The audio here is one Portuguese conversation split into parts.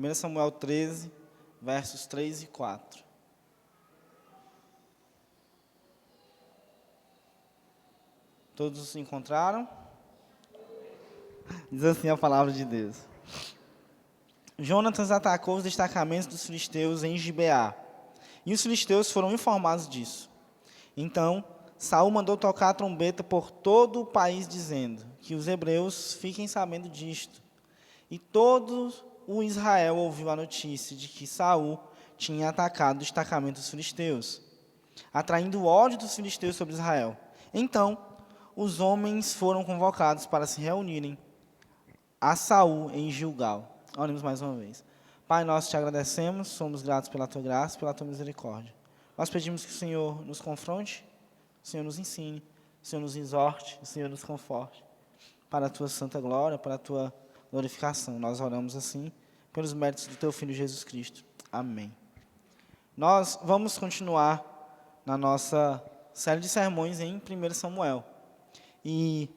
1 Samuel 13, versos 3 e 4. Todos se encontraram? Diz assim a palavra de Deus. Jonatas atacou os destacamentos dos filisteus em Gibeá, e os filisteus foram informados disso. Então, Saul mandou tocar a trombeta por todo o país, dizendo que os hebreus fiquem sabendo disto. E todo o Israel ouviu a notícia de que Saul tinha atacado o destacamento dos filisteus, atraindo o ódio dos filisteus sobre Israel. Então, os homens foram convocados para se reunirem a Saul em Gilgal. Oremos mais uma vez. Pai, nós te agradecemos, somos gratos pela tua graça, pela tua misericórdia. Nós pedimos que o Senhor nos confronte, o Senhor nos ensine, o Senhor nos exorte, o Senhor nos conforte. Para a tua santa glória, para a tua glorificação. Nós oramos assim, pelos méritos do teu Filho Jesus Cristo. Amém. Nós vamos continuar na nossa série de sermões em 1 Samuel. E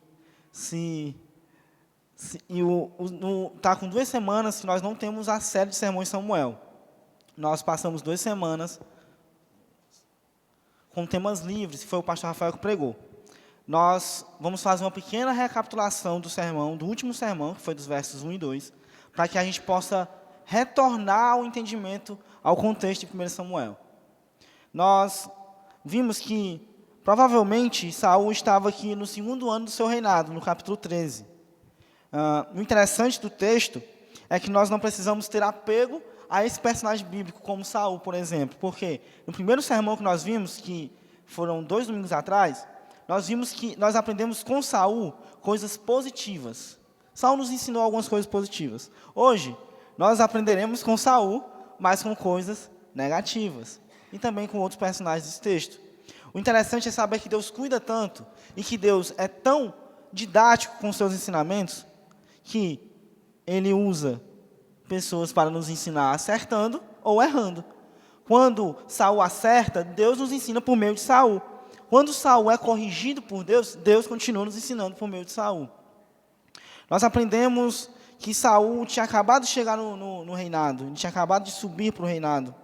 está com 2 semanas que nós não temos a série de sermões Samuel. Nós passamos 2 semanas com temas livres, que foi o pastor Rafael que pregou. Nós vamos fazer uma pequena recapitulação do sermão, do último sermão, que foi dos versos 1 e 2, para que a gente possa retornar ao entendimento, ao contexto de 1 Samuel. Nós vimos que, provavelmente, Saul estava aqui no 2º ano do seu reinado, no capítulo 13. O interessante do texto é que nós não precisamos ter apego a esse personagem bíblico, como Saul, por exemplo. Porque no primeiro sermão que nós vimos, que foram 2 domingos atrás, nós vimos que nós aprendemos com Saul coisas positivas. Saul nos ensinou algumas coisas positivas. Hoje, nós aprenderemos com Saul, mas com coisas negativas. E também com outros personagens desse texto. O interessante é saber que Deus cuida tanto e que Deus é tão didático com seus ensinamentos que Ele usa pessoas para nos ensinar acertando ou errando. Quando Saul acerta, Deus nos ensina por meio de Saul. Quando Saul é corrigido por Deus, Deus continua nos ensinando por meio de Saul. Nós aprendemos que Saul tinha acabado de chegar no reinado, ele tinha acabado de subir para o reinado.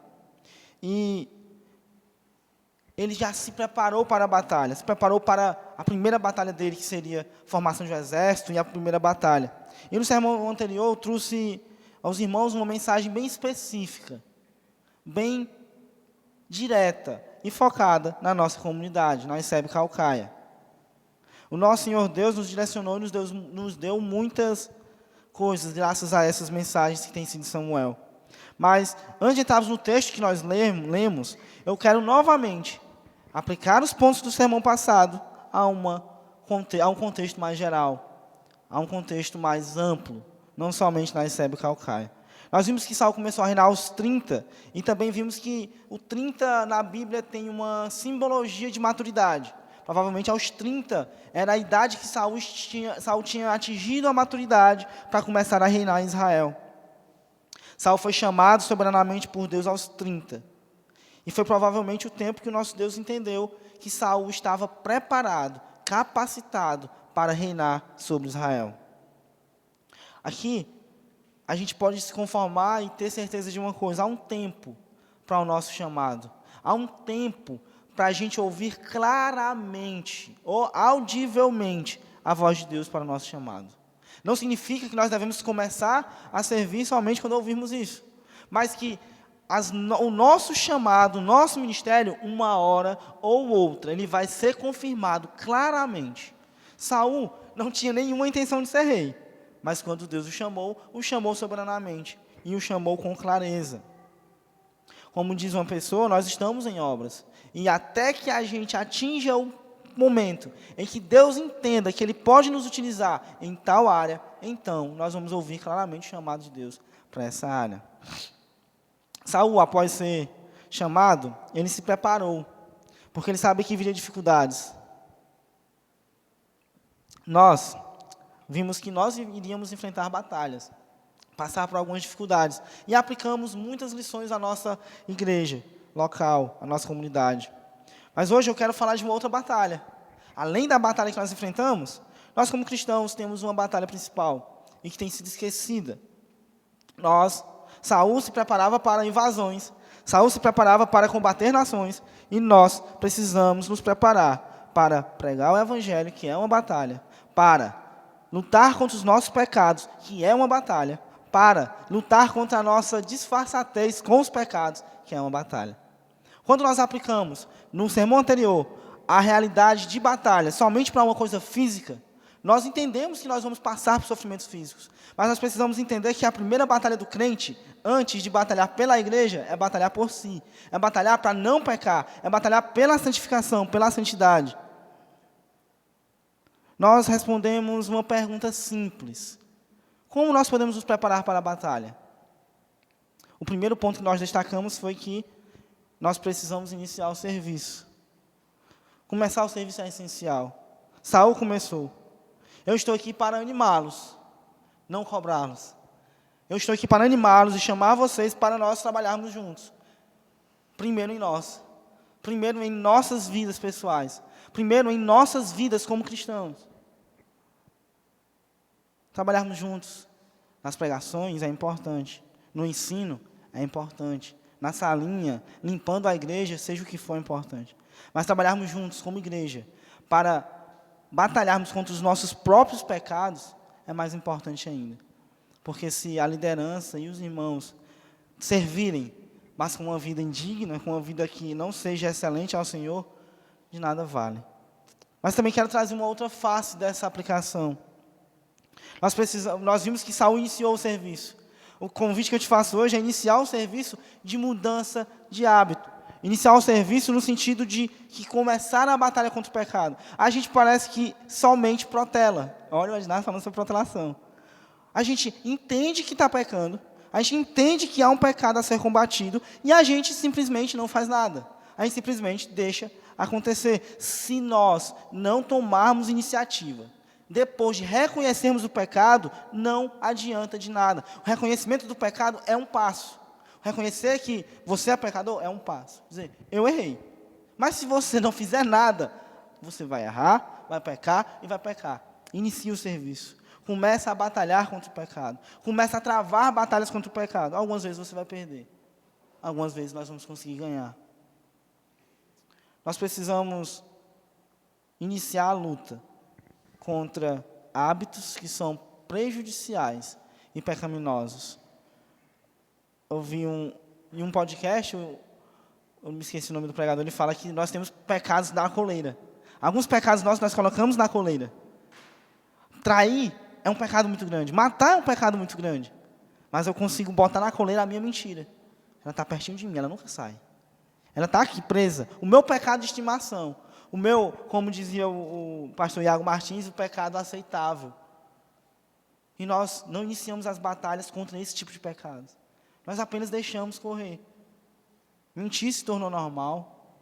E ele já se preparou para a batalha, se preparou para a primeira batalha dele, que seria a formação de um exército e a primeira batalha. E no sermão anterior eu trouxe aos irmãos uma mensagem bem específica, bem direta e focada na nossa comunidade, na ICEB Caucaia. O nosso Senhor Deus nos direcionou e nos deu muitas coisas graças a essas mensagens que têm sido de Samuel. Mas, antes de entrarmos no texto que nós lemos, eu quero novamente aplicar os pontos do sermão passado a um contexto mais geral, a um contexto mais amplo, não somente na ICEB Caucaia. Nós vimos que Saul começou a reinar aos 30, e também vimos que o 30 na Bíblia tem uma simbologia de maturidade. Provavelmente aos 30 era a idade que Saul tinha atingido a maturidade para começar a reinar em Israel. Saul foi chamado soberanamente por Deus aos 30. E foi provavelmente o tempo que o nosso Deus entendeu que Saul estava preparado, capacitado para reinar sobre Israel. Aqui, a gente pode se conformar e ter certeza de uma coisa: há um tempo para o nosso chamado. Há um tempo para a gente ouvir claramente, ou audivelmente, a voz de Deus para o nosso chamado. Não significa que nós devemos começar a servir somente quando ouvirmos isso, mas que o nosso chamado, o nosso ministério, uma hora ou outra, ele vai ser confirmado claramente. Saul não tinha nenhuma intenção de ser rei, mas quando Deus o chamou soberanamente e o chamou com clareza. Como diz uma pessoa, nós estamos em obras, e até que a gente atinja o momento em que Deus entenda que Ele pode nos utilizar em tal área, então nós vamos ouvir claramente o chamado de Deus para essa área. Saul, após ser chamado, ele se preparou, porque ele sabia que viria dificuldades. Nós vimos que nós iríamos enfrentar batalhas, passar por algumas dificuldades, e aplicamos muitas lições à nossa igreja local, à nossa comunidade. Mas hoje eu quero falar de uma outra batalha. Além da batalha que nós enfrentamos, nós como cristãos temos uma batalha principal, e que tem sido esquecida. Nós Saul se preparava para invasões. Saul se preparava para combater nações. E nós precisamos nos preparar para pregar o evangelho, que é uma batalha, para lutar contra os nossos pecados, que é uma batalha, para lutar contra a nossa disfarçatez com os pecados, que é uma batalha. Quando nós aplicamos, no sermão anterior, a realidade de batalha somente para uma coisa física, nós entendemos que nós vamos passar por sofrimentos físicos, mas nós precisamos entender que a primeira batalha do crente, antes de batalhar pela igreja, é batalhar por si, é batalhar para não pecar, é batalhar pela santificação, pela santidade. Nós respondemos uma pergunta simples: como nós podemos nos preparar para a batalha? O primeiro ponto que nós destacamos foi que nós precisamos iniciar o serviço. Começar o serviço é essencial. Saul começou. Eu estou aqui para animá-los, não cobrá-los. Eu estou aqui para animá-los e chamar vocês para nós trabalharmos juntos. Primeiro em nós. Primeiro em nossas vidas pessoais. Primeiro em nossas vidas como cristãos. Trabalharmos juntos. Nas pregações é importante. No ensino é importante. Na salinha, limpando a igreja, seja o que for importante. Mas trabalharmos juntos como igreja para batalharmos contra os nossos próprios pecados é mais importante ainda. Porque se a liderança e os irmãos servirem, mas com uma vida indigna, com uma vida que não seja excelente ao Senhor, de nada vale. Mas também quero trazer uma outra face dessa aplicação. Nós vimos que Saul iniciou o serviço. O convite que eu te faço hoje é iniciar o serviço de mudança de hábito. Iniciar o serviço no sentido de que começar a batalha contra o pecado. A gente parece que somente protela. Olha o Adinado falando sobre protelação. A gente entende que está pecando, a gente entende que há um pecado a ser combatido, e a gente simplesmente não faz nada. A gente simplesmente deixa acontecer. Se nós não tomarmos iniciativa, depois de reconhecermos o pecado, não adianta de nada. O reconhecimento do pecado é um passo. Reconhecer que você é pecador é um passo. Dizer, eu errei. Mas se você não fizer nada, você vai errar, vai pecar e vai pecar. Inicie o serviço. Começa a batalhar contra o pecado. Começa a travar batalhas contra o pecado. Algumas vezes você vai perder. Algumas vezes nós vamos conseguir ganhar. Nós precisamos iniciar a luta contra hábitos que são prejudiciais e pecaminosos. Eu vi em um podcast, eu me esqueci o nome do pregador, ele fala que nós temos pecados na coleira. Alguns pecados nós colocamos na coleira. Trair é um pecado muito grande. Matar é um pecado muito grande. Mas eu consigo botar na coleira a minha mentira. Ela está pertinho de mim, ela nunca sai. Ela está aqui presa. O meu pecado de estimação. O meu, como dizia o pastor Iago Martins, o pecado aceitável. E nós não iniciamos as batalhas contra esse tipo de pecados. Nós apenas deixamos correr. Mentir se tornou normal.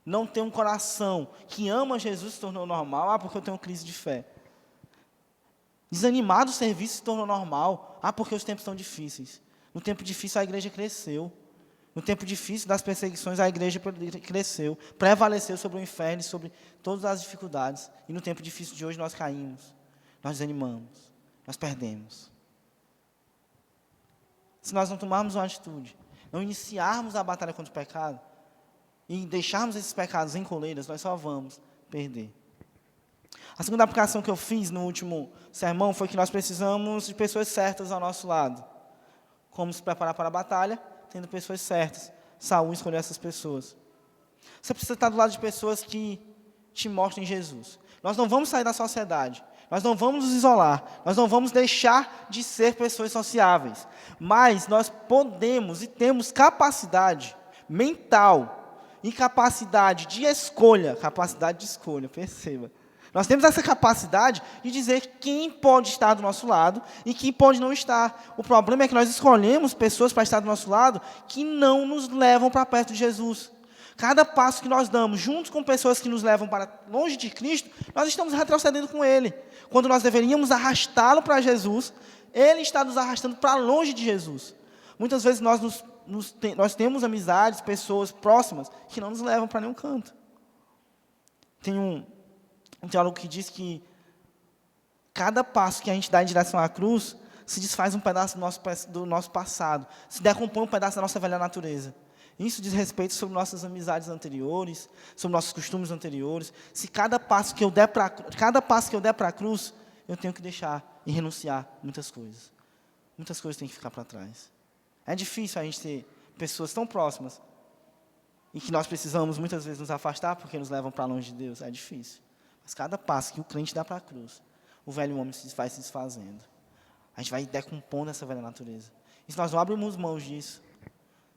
Não ter um coração que ama Jesus se tornou normal. Porque eu tenho crise de fé. Desanimar do serviço se tornou normal. Porque os tempos estão difíceis. No tempo difícil a igreja cresceu. No tempo difícil das perseguições a igreja cresceu. Prevaleceu sobre o inferno e sobre todas as dificuldades. E no tempo difícil de hoje nós caímos. Nós desanimamos. Nós perdemos. Se nós não tomarmos uma atitude, não iniciarmos a batalha contra o pecado, e deixarmos esses pecados em coleiras, nós só vamos perder. A segunda aplicação que eu fiz no último sermão foi que nós precisamos de pessoas certas ao nosso lado. Como se preparar para a batalha? Tendo pessoas certas. Saul escolheu essas pessoas. Você precisa estar do lado de pessoas que te mostrem Jesus. Nós não vamos sair da sociedade. Nós não vamos nos isolar, nós não vamos deixar de ser pessoas sociáveis, mas nós podemos e temos capacidade mental e capacidade de escolha, perceba. Nós temos essa capacidade de dizer quem pode estar do nosso lado e quem pode não estar. O problema é que nós escolhemos pessoas para estar do nosso lado que não nos levam para perto de Jesus. Cada passo que nós damos, juntos com pessoas que nos levam para longe de Cristo, nós estamos retrocedendo com Ele. Quando nós deveríamos arrastá-lo para Jesus, Ele está nos arrastando para longe de Jesus. Muitas vezes nós temos amizades, pessoas próximas, que não nos levam para nenhum canto. Tem um teólogo que diz que cada passo que a gente dá em direção à cruz, se desfaz um pedaço do nosso passado, se decompõe um pedaço da nossa velha natureza. Isso diz respeito sobre nossas amizades anteriores, sobre nossos costumes anteriores. Se cada passo que eu der para a cruz, eu tenho que deixar e renunciar muitas coisas. Muitas coisas têm que ficar para trás. É difícil a gente ter pessoas tão próximas e que nós precisamos muitas vezes nos afastar porque nos levam para longe de Deus. É difícil. Mas cada passo que o crente dá para a cruz, o velho homem vai se desfazendo. A gente vai decompondo essa velha natureza. E se nós não abrirmos mãos disso,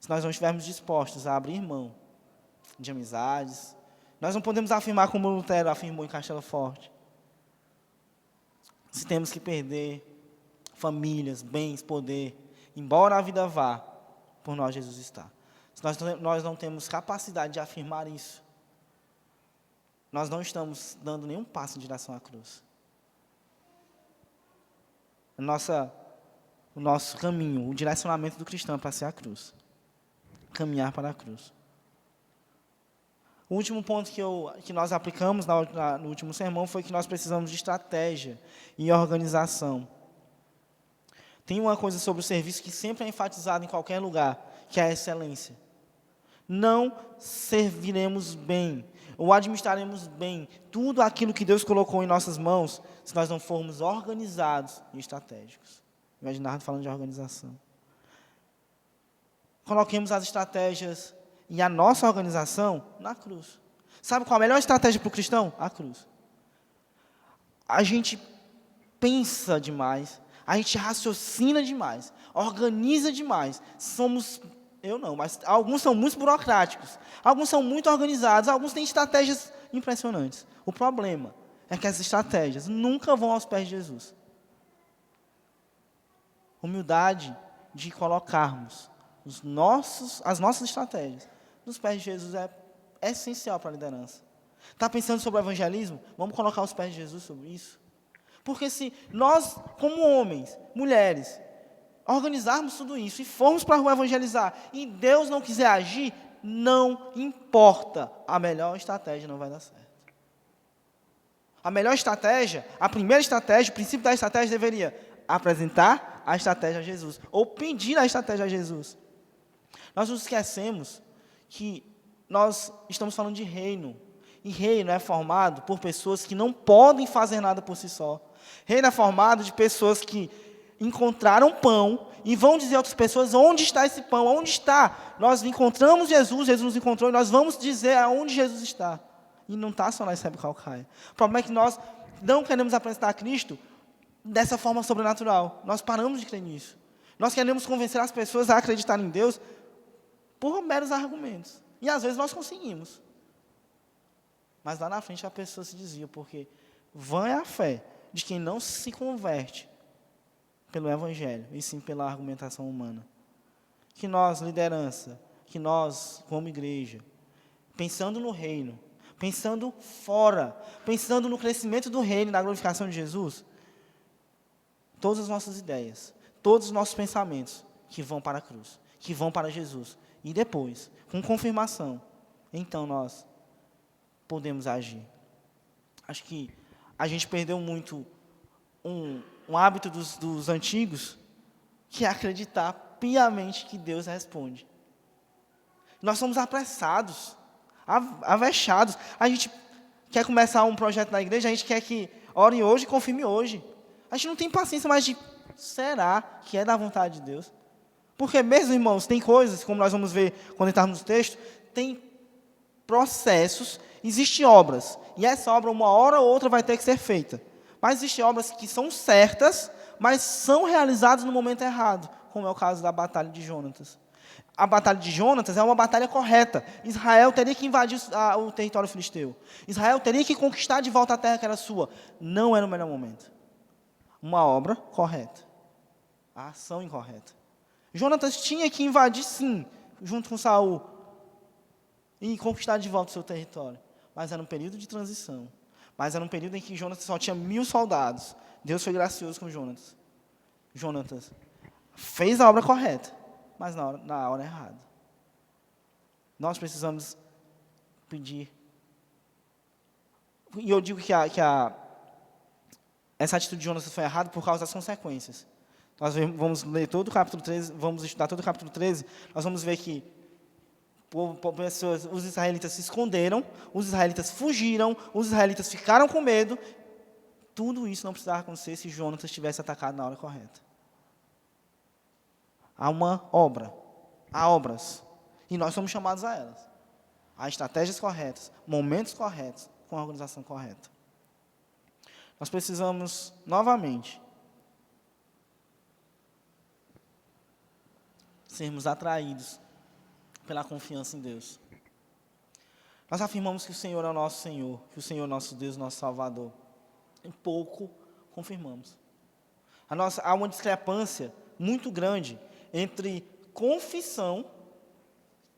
se nós não estivermos dispostos a abrir mão de amizades, nós não podemos afirmar como Lutero afirmou em Castelo Forte. Se temos que perder famílias, bens, poder, embora a vida vá, por nós Jesus está. Se nós não temos capacidade de afirmar isso, nós não estamos dando nenhum passo em direção à cruz. O nosso caminho, o direcionamento do cristão é para ser a cruz. Caminhar para a cruz. O último ponto que nós aplicamos no último sermão foi que nós precisamos de estratégia e organização. Tem uma coisa sobre o serviço que sempre é enfatizada em qualquer lugar, que é a excelência. Não serviremos bem, ou administraremos bem tudo aquilo que Deus colocou em nossas mãos, se nós não formos organizados e estratégicos. Imaginava falando de organização. Coloquemos as estratégias e a nossa organização na cruz. Sabe qual a melhor estratégia para o cristão? A cruz. A gente pensa demais, a gente raciocina demais, organiza demais. Eu não, mas alguns são muito burocráticos, alguns são muito organizados, alguns têm estratégias impressionantes. O problema é que as estratégias nunca vão aos pés de Jesus. Humildade de colocarmos as nossas estratégias nos pés de Jesus é essencial para a liderança. Está pensando sobre o evangelismo? Vamos colocar os pés de Jesus sobre isso? Porque se nós, como homens, mulheres, organizarmos tudo isso e formos para a rua evangelizar e Deus não quiser agir, não importa, a melhor estratégia não vai dar certo. A melhor estratégia, a primeira estratégia, o princípio da estratégia deveria apresentar a estratégia a Jesus, ou pedir a estratégia a Jesus. Nós nos esquecemos que nós estamos falando de reino, e reino é formado por pessoas que não podem fazer nada por si só. Reino é formado de pessoas que encontraram pão e vão dizer a outras pessoas onde está esse pão, onde está. Nós encontramos Jesus, Jesus nos encontrou e nós vamos dizer aonde Jesus está. E não está só na Sebe Calcaia. O problema é que nós não queremos apresentar a Cristo dessa forma sobrenatural. Nós paramos de crer nisso. Nós queremos convencer as pessoas a acreditarem em Deus por meros argumentos. E às vezes nós conseguimos. Mas lá na frente a pessoa se desvia, porque vã é a fé de quem não se converte pelo Evangelho, e sim pela argumentação humana. Que nós, liderança, que nós, como igreja, pensando no reino, pensando fora, pensando no crescimento do reino e na glorificação de Jesus, todas as nossas ideias, todos os nossos pensamentos que vão para a cruz, que vão para Jesus, e depois, com confirmação, então nós podemos agir. Acho que a gente perdeu muito um hábito dos antigos, que é acreditar piamente que Deus responde. Nós somos apressados, avechados. A gente quer começar um projeto na igreja, a gente quer que ore hoje e confirme hoje. A gente não tem paciência mais de, será que é da vontade de Deus? Porque mesmo, irmãos, tem coisas, como nós vamos ver quando entrarmos no texto, tem processos, existem obras, e essa obra, uma hora ou outra, vai ter que ser feita. Mas existem obras que são certas, mas são realizadas no momento errado, como é o caso da batalha de Jonatas. A batalha de Jonatas é uma batalha correta. Israel teria que invadir o território filisteu. Israel teria que conquistar de volta a terra que era sua. Não era o melhor momento. Uma obra correta. A ação incorreta. Jonatas tinha que invadir, sim, junto com Saul, e conquistar de volta o seu território. Mas era um período de transição. Mas era um período em que Jonatas só tinha 1000 soldados. Deus foi gracioso com Jonatas. Jonatas fez a obra correta, mas na hora errada. Nós precisamos pedir. E eu digo que essa atitude de Jonatas foi errada por causa das consequências. Nós vamos ler todo o capítulo 13, vamos estudar todo o capítulo 13, nós vamos ver que os israelitas se esconderam, os israelitas fugiram, os israelitas ficaram com medo. Tudo isso não precisava acontecer se Jonatas tivesse atacado na hora correta. Há uma obra, há obras, e nós somos chamados a elas. Há estratégias corretas, momentos corretos, com a organização correta. Nós precisamos, novamente, sermos atraídos pela confiança em Deus. Nós afirmamos que o Senhor é o nosso Senhor, que o Senhor é o nosso Deus, nosso Salvador. Em pouco confirmamos. Há uma discrepância muito grande entre confissão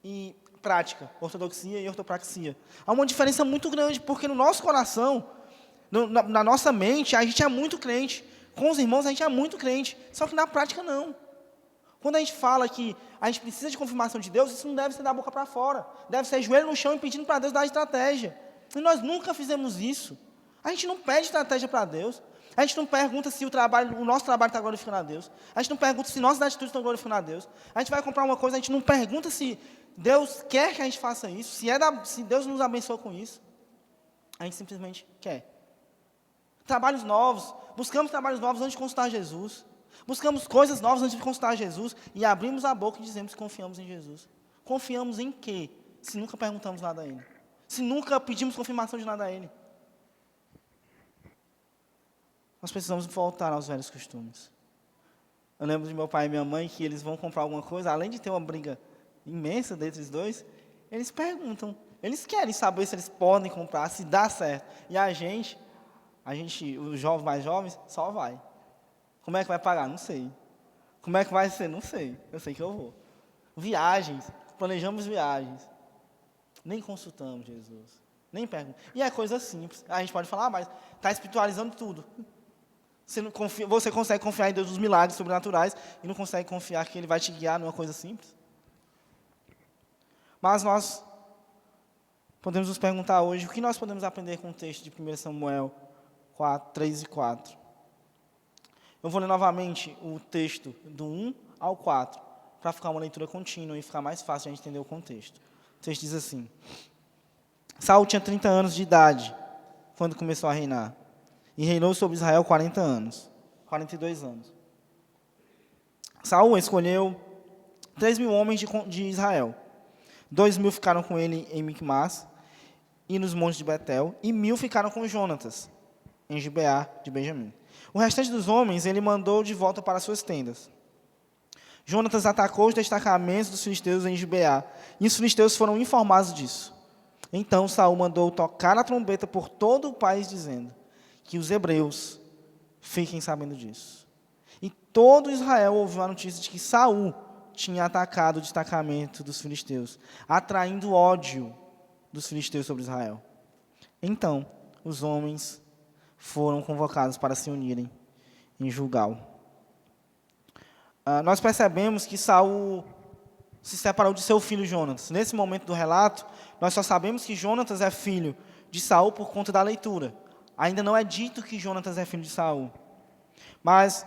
e prática, ortodoxia e ortopraxia. Há uma diferença muito grande, porque no nosso coração, na nossa mente, a gente é muito crente. Com os irmãos, a gente é muito crente. Só que na prática, não. Quando a gente fala que a gente precisa de confirmação de Deus, isso não deve ser da boca para fora. Deve ser joelho no chão e pedindo para Deus dar estratégia. E nós nunca fizemos isso. A gente não pede estratégia para Deus. A gente não pergunta se o nosso trabalho está glorificando a Deus. A gente não pergunta se nossas atitudes estão glorificando a Deus. A gente vai comprar uma coisa, a gente não pergunta se Deus quer que a gente faça isso, se Deus nos abençoa com isso. A gente simplesmente quer. Trabalhos novos. Buscamos trabalhos novos antes de consultar Jesus. Buscamos coisas novas antes de consultar Jesus e abrimos a boca e dizemos que confiamos em Jesus. Confiamos em quê? Se nunca perguntamos nada a Ele. Se nunca pedimos confirmação de nada a Ele. Nós precisamos voltar aos velhos costumes. Eu lembro de meu pai e minha mãe que eles vão comprar alguma coisa, além de ter uma briga imensa dentre os dois, eles perguntam. Eles querem saber se eles podem comprar, se dá certo. E a gente, os jovens mais jovens, só vai. Como é que vai pagar? Não sei. Como é que vai ser? Não sei. Eu sei que eu vou. Viagens. Planejamos viagens. Nem consultamos Jesus. Nem perguntamos. E é coisa simples. A gente pode falar, mas está espiritualizando tudo. Você consegue confiar em Deus nos milagres sobrenaturais e não consegue confiar que Ele vai te guiar numa coisa simples? Mas nós podemos nos perguntar hoje o que nós podemos aprender com o texto de 1 Samuel 3 e 4. Eu vou ler novamente o texto do 1 ao 4, para ficar uma leitura contínua e ficar mais fácil a gente entender o contexto. O texto diz assim: Saul tinha 30 anos de idade quando começou a reinar, e reinou sobre Israel 42 anos. Saul escolheu 3.000 homens de Israel. 2.000 ficaram com ele em Micmas e nos montes de Betel, e 1.000 ficaram com Jonatas, em Gibeá de Benjamim. O restante dos homens ele mandou de volta para suas tendas. Jonatas atacou os destacamentos dos filisteus em Gibeá, e os filisteus foram informados disso. Então Saul mandou tocar a trombeta por todo o país, dizendo que os hebreus fiquem sabendo disso. E todo Israel ouviu a notícia de que Saul tinha atacado o destacamento dos filisteus, atraindo ódio dos filisteus sobre Israel. Então os homens foram convocados para se unirem em Gilgal. Nós percebemos que Saul se separou de seu filho Jonatas. Nesse momento do relato, nós só sabemos que Jonatas é filho de Saul por conta da leitura. Ainda não é dito que Jonatas é filho de Saul. Mas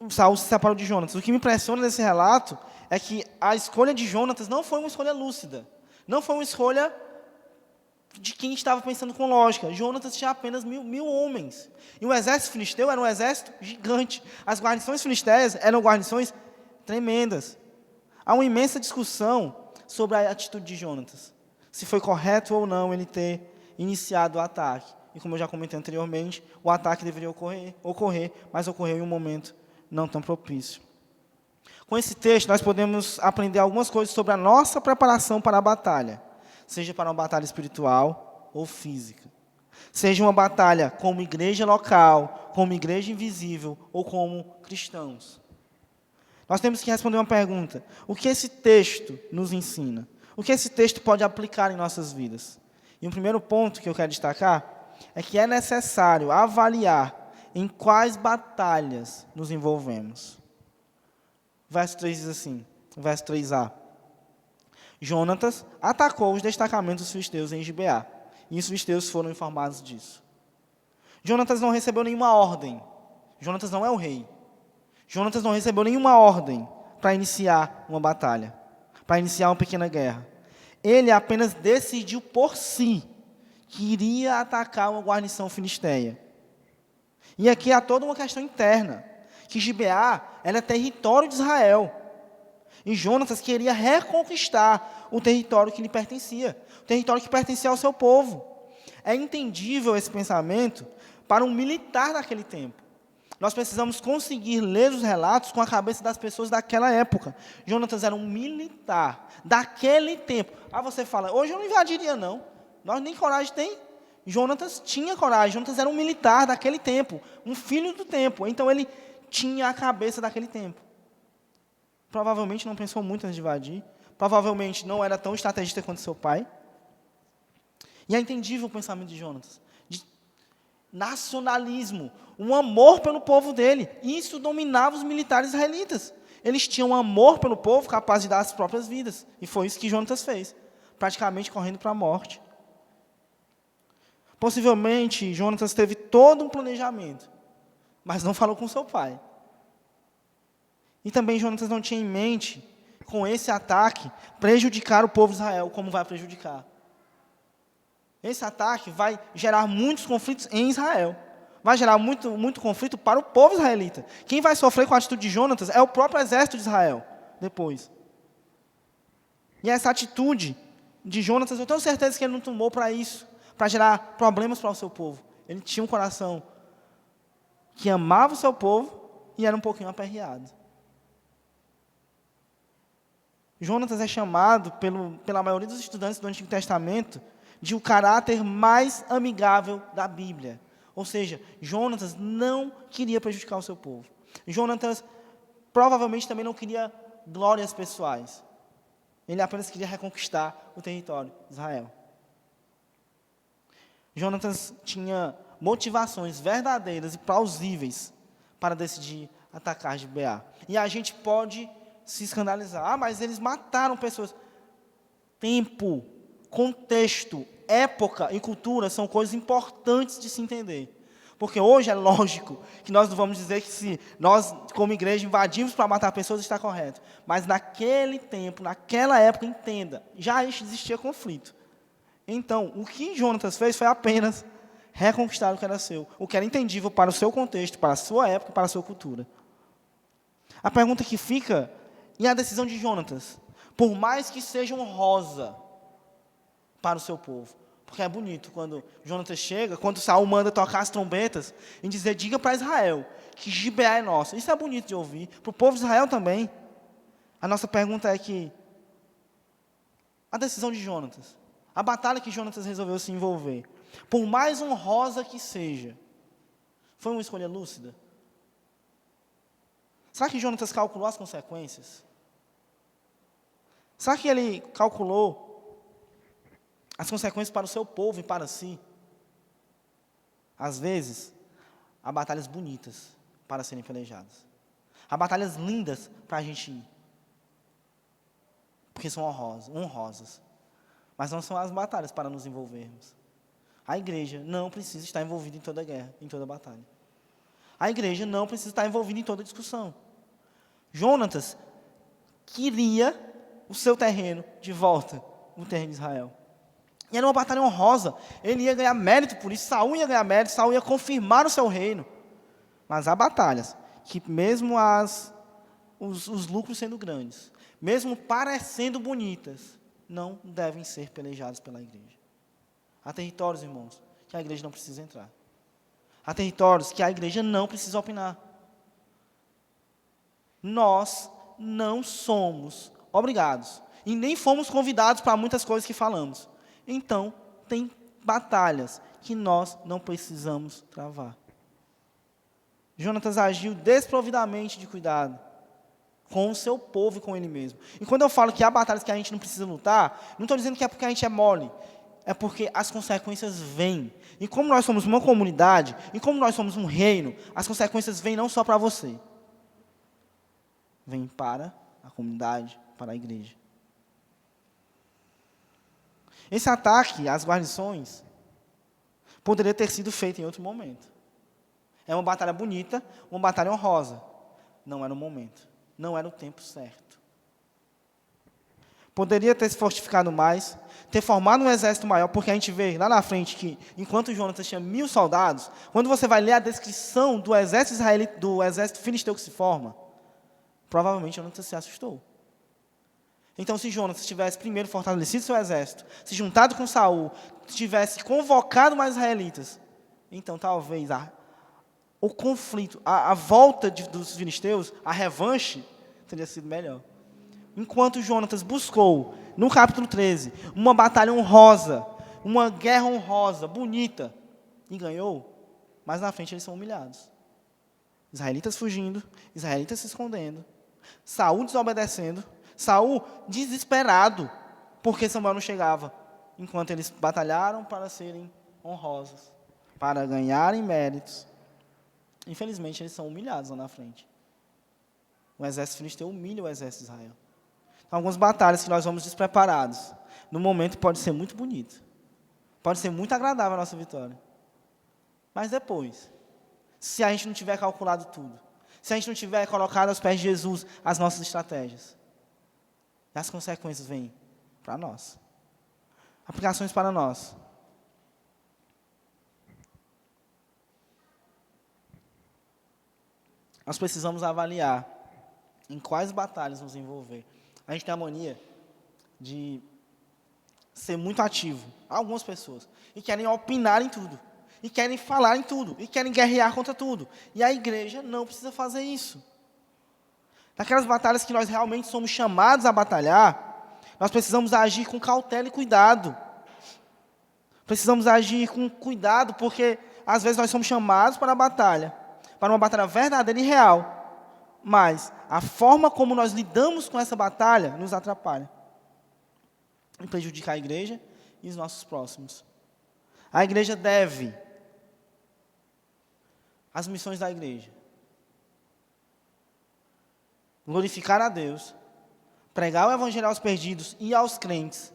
Saul se separou de Jonatas. O que me impressiona nesse relato é que a escolha de Jonatas não foi uma escolha lúcida. Não foi uma escolha de quem estava pensando com lógica. Jonatas tinha apenas 1.000 homens. E o exército filisteu era um exército gigante. As guarnições filisteias eram guarnições tremendas. Há uma imensa discussão sobre a atitude de Jonatas. Se foi correto ou não ele ter iniciado o ataque. E como eu já comentei anteriormente, o ataque deveria ocorrer, mas ocorreu em um momento não tão propício. Com esse texto, nós podemos aprender algumas coisas sobre a nossa preparação para a batalha. Seja para uma batalha espiritual ou física. Seja uma batalha como igreja local, como igreja invisível ou como cristãos. Nós temos que responder uma pergunta: o que esse texto nos ensina? O que esse texto pode aplicar em nossas vidas? E um primeiro ponto que eu quero destacar é que é necessário avaliar em quais batalhas nos envolvemos. O verso 3 diz assim, o verso 3a. Jonatas atacou os destacamentos dos filisteus em Gibeá, e os filisteus foram informados disso. Jonatas não recebeu nenhuma ordem Jonatas não é o rei. Jonatas não recebeu nenhuma ordem para iniciar uma batalha, para iniciar uma pequena guerra. Ele apenas decidiu por si que iria atacar uma guarnição filisteia. E aqui há toda uma questão interna, que Gibeá era território de Israel. E Jonatas queria reconquistar o território que lhe pertencia, o território que pertencia ao seu povo. É entendível esse pensamento para um militar naquele tempo. Nós precisamos conseguir ler os relatos com a cabeça das pessoas daquela época. Jonatas era um militar daquele tempo. Você fala, hoje eu não invadiria não. Nós nem coragem tem. Jonatas tinha coragem. Jonatas era um militar daquele tempo, um filho do tempo. Então ele tinha a cabeça daquele tempo. Provavelmente não pensou muito antes de invadir. Provavelmente não era tão estrategista quanto seu pai. E é entendível o pensamento de Jonatas. De nacionalismo, um amor pelo povo dele. Isso dominava os militares israelitas. Eles tinham um amor pelo povo capaz de dar as próprias vidas. E foi isso que Jonatas fez, praticamente correndo para a morte. Possivelmente, Jonatas teve todo um planejamento, mas não falou com seu pai. E também Jonatas não tinha em mente, com esse ataque, prejudicar o povo de Israel, como vai prejudicar. Esse ataque vai gerar muitos conflitos em Israel. Vai gerar muito conflito para o povo israelita. Quem vai sofrer com a atitude de Jonatas é o próprio exército de Israel, depois. E essa atitude de Jonatas, eu tenho certeza que ele não tomou para isso, para gerar problemas para o seu povo. Ele tinha um coração que amava o seu povo e era um pouquinho aperreado. Jonatas é chamado, pela maioria dos estudantes do Antigo Testamento, de o caráter mais amigável da Bíblia. Ou seja, Jonatas não queria prejudicar o seu povo. Jonatas provavelmente também não queria glórias pessoais. Ele apenas queria reconquistar o território de Israel. Jonatas tinha motivações verdadeiras e plausíveis para decidir atacar Gibeá. E a gente pode se escandalizar. Mas eles mataram pessoas. Tempo, contexto, época e cultura são coisas importantes de se entender. Porque hoje é lógico que nós não vamos dizer que se nós, como igreja, invadimos para matar pessoas, está correto. Mas naquele tempo, naquela época, entenda, já existia conflito. Então, o que Jonatas fez foi apenas reconquistar o que era seu, o que era entendível para o seu contexto, para a sua época, para a sua cultura. A pergunta que fica, e a decisão de Jonatas, por mais que seja honrosa para o seu povo, porque é bonito quando Jonatas chega, quando Saul manda tocar as trombetas, e dizer, diga para Israel, que Gibeá é nossa. Isso é bonito de ouvir, para o povo de Israel também. A nossa pergunta é que, a decisão de Jonatas, a batalha que Jonatas resolveu se envolver, por mais honrosa que seja, foi uma escolha lúcida? Será que Jonatas calculou as consequências? Será que ele calculou as consequências para o seu povo e para si? Às vezes, há batalhas bonitas para serem pelejadas. Há batalhas lindas para a gente ir. Porque são honrosas. Mas não são as batalhas para nos envolvermos. A igreja não precisa estar envolvida em toda guerra, em toda batalha. A igreja não precisa estar envolvida em toda discussão. Jonatas queria o seu terreno de volta, o terreno de Israel. E era uma batalha honrosa. Ele ia ganhar mérito por isso. Saul ia ganhar mérito. Saul ia confirmar o seu reino. Mas há batalhas que mesmo os lucros sendo grandes, mesmo parecendo bonitas, não devem ser pelejadas pela igreja. Há territórios, irmãos, que a igreja não precisa entrar. Há territórios que a igreja não precisa opinar. Nós não somos obrigados e nem fomos convidados para muitas coisas que falamos. Então, tem batalhas que nós não precisamos travar. Jonatas agiu desprovidamente de cuidado com o seu povo e com ele mesmo. E quando eu falo que há batalhas que a gente não precisa lutar, não estou dizendo que é porque a gente é mole, é porque as consequências vêm. E como nós somos uma comunidade, e como nós somos um reino, as consequências vêm não só para você, vêm para a comunidade, para a igreja. Esse ataque às guarnições poderia ter sido feito em outro momento. É uma batalha bonita, uma batalha honrosa. Não era o momento, não era o tempo certo. Poderia ter se fortificado mais, ter formado um exército maior, porque a gente vê lá na frente que, enquanto Jonatas tinha 1.000 soldados, quando você vai ler a descrição do exército israelita, do exército filisteu que se forma, provavelmente Jonatas se assustou. Então, se Jonatas tivesse primeiro fortalecido seu exército, se juntado com Saul, tivesse convocado mais israelitas, então talvez o conflito, a volta dos filisteus, a revanche, teria sido melhor. Enquanto Jonatas buscou, no capítulo 13, uma batalha honrosa, uma guerra honrosa, bonita, e ganhou, mas na frente eles são humilhados. Israelitas fugindo, israelitas se escondendo, Saul desobedecendo, Saul desesperado, porque Samuel não chegava, enquanto eles batalharam para serem honrosos, para ganharem méritos. Infelizmente, eles são humilhados lá na frente. O exército filisteu humilha o exército de Israel. Então, algumas batalhas que nós vamos despreparados, no momento pode ser muito bonito, pode ser muito agradável a nossa vitória. Mas depois, se a gente não tiver calculado tudo, se a gente não tiver colocado aos pés de Jesus as nossas estratégias, as consequências vêm para nós. Aplicações para nós. Nós precisamos avaliar em quais batalhas nos envolver. A gente tem a mania de ser muito ativo. Algumas pessoas. E querem opinar em tudo. E querem falar em tudo. E querem guerrear contra tudo. E a igreja não precisa fazer isso. Naquelas batalhas que nós realmente somos chamados a batalhar, nós precisamos agir com cautela e cuidado. Precisamos agir com cuidado, porque às vezes nós somos chamados para a batalha, para uma batalha verdadeira e real. Mas a forma como nós lidamos com essa batalha nos atrapalha. E prejudica a igreja e os nossos próximos. A igreja deve, as missões da igreja, glorificar a Deus, pregar o evangelho aos perdidos e aos crentes,